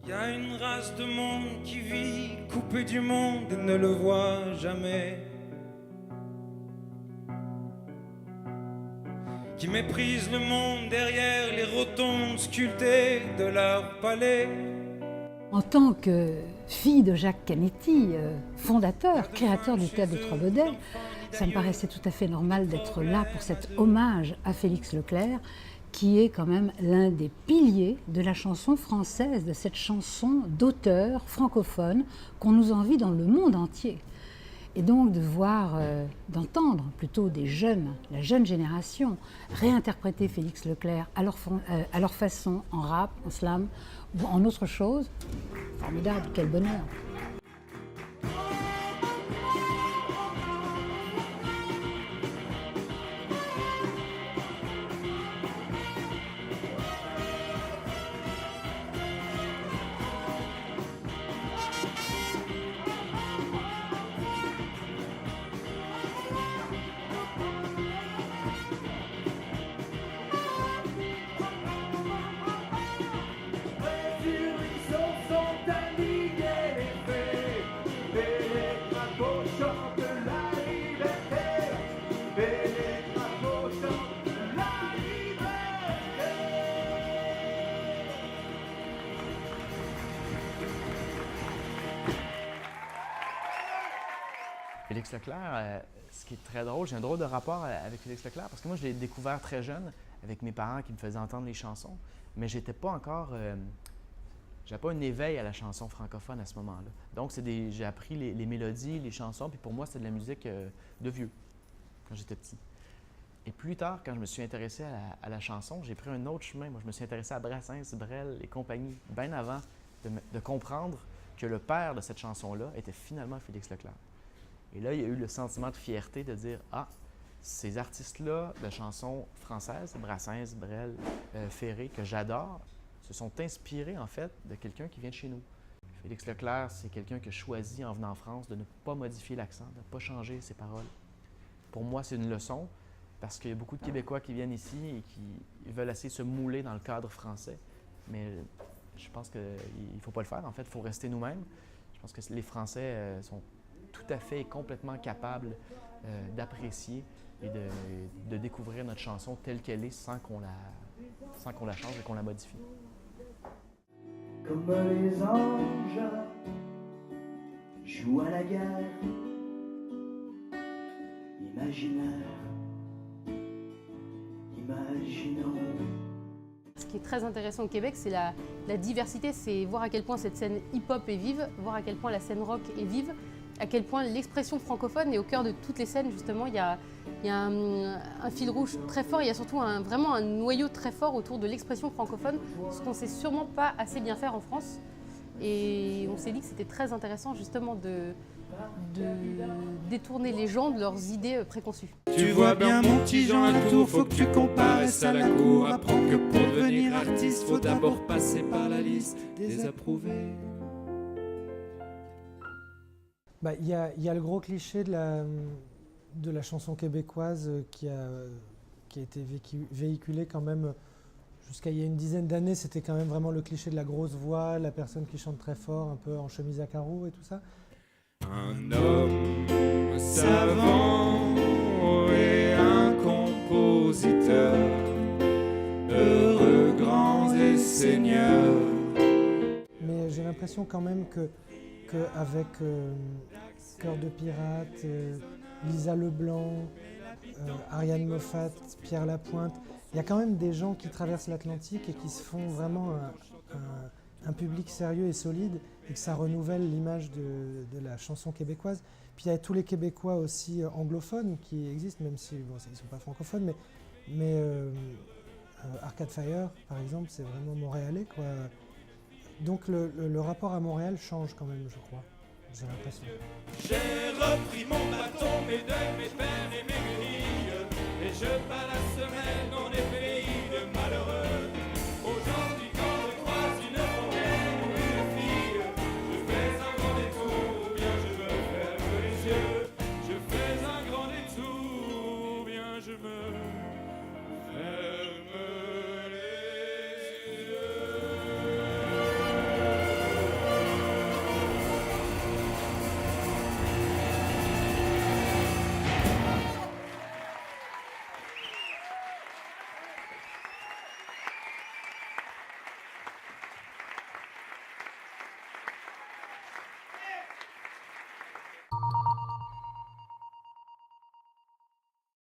Il y a une race de monde qui vit coupée du monde et ne le voit jamais. Qui méprise le monde derrière les rotondes sculptées de leur palais. En tant que fille de Jacques Canetti, fondateur, créateur du Théâtre des Trois Baudets, ça me paraissait tout à fait normal d'être là pour cet hommage à Félix Leclerc, qui est quand même l'un des piliers de la chanson française, de cette chanson d'auteur francophone qu'on nous envie dans le monde entier. Et donc de voir, d'entendre plutôt des jeunes, la jeune génération, réinterpréter Félix Leclerc à leur façon, en rap, en slam ou en autre chose, formidable, quel bonheur. Félix Leclerc, ce qui est très drôle, j'ai un drôle de rapport avec Félix Leclerc parce que moi je l'ai découvert très jeune avec mes parents qui me faisaient entendre les chansons, mais j'étais pas encore, j'avais pas un éveil à la chanson francophone à ce moment-là. Donc j'ai appris les mélodies, les chansons, puis pour moi c'était de la musique de vieux quand j'étais petit. Et plus tard, quand je me suis intéressé à la chanson, j'ai pris un autre chemin. Moi je me suis intéressé à Brassens, Brel et compagnie, bien avant de comprendre que le père de cette chanson-là était finalement Félix Leclerc. Et là, il y a eu le sentiment de fierté de dire « Ah, ces artistes-là de chansons françaises, Brassens, Brel, Ferré, que j'adore, se sont inspirés en fait de quelqu'un qui vient de chez nous. » Félix Leclerc, c'est quelqu'un qui a choisi en venant en France de ne pas modifier l'accent, de ne pas changer ses paroles. Pour moi, c'est une leçon parce qu'il y a beaucoup de Québécois qui viennent ici et qui veulent essayer de se mouler dans le cadre français. Mais je pense qu'il ne faut pas le faire, en fait, il faut rester nous-mêmes. Je pense que les Français sont tout à fait et complètement capable d'apprécier et de découvrir notre chanson telle qu'elle est sans qu'on la change et qu'on la modifie. Comme les anges jouent à la guerre, imaginaire, imaginons. Ce qui est très intéressant au Québec, c'est la diversité, c'est voir à quel point cette scène hip-hop est vive, voir à quel point la scène rock est vive, à quel point l'expression francophone est au cœur de toutes les scènes, justement. Il y a un fil rouge très fort, il y a surtout vraiment un noyau très fort autour de l'expression francophone, ce qu'on ne sait sûrement pas assez bien faire en France. Et on s'est dit que c'était très intéressant, justement, de détourner les gens de leurs idées préconçues. Tu vois bien mon petit Jean à la tour, faut que tu comparaisses à la cour. Apprends que pour devenir artiste, faut d'abord passer par la liste des approuvés. Il y a le gros cliché de la chanson québécoise qui a été véhiculé quand même jusqu'à il y a une dizaine d'années. C'était quand même vraiment le cliché de la grosse voix, la personne qui chante très fort, un peu en chemise à carreaux et tout ça. Un homme savant et un compositeur, heureux grands et seigneurs. Mais j'ai l'impression quand même qu'avec Cœur de pirate, Lisa Leblanc, Ariane Moffat, Pierre Lapointe, il y a quand même des gens qui traversent l'Atlantique et qui se font vraiment un public sérieux et solide et que ça renouvelle l'image de la chanson québécoise. Puis il y a tous les Québécois aussi anglophones qui existent, même si bon, ils ne sont pas francophones, mais Arcade Fire, par exemple, c'est vraiment montréalais, quoi. Donc le rapport à Montréal change quand même, je crois. J'ai l'impression. J'ai repris mon bâton, mes deuils, mes peines et mes guenilles, et je bats la semaine, on est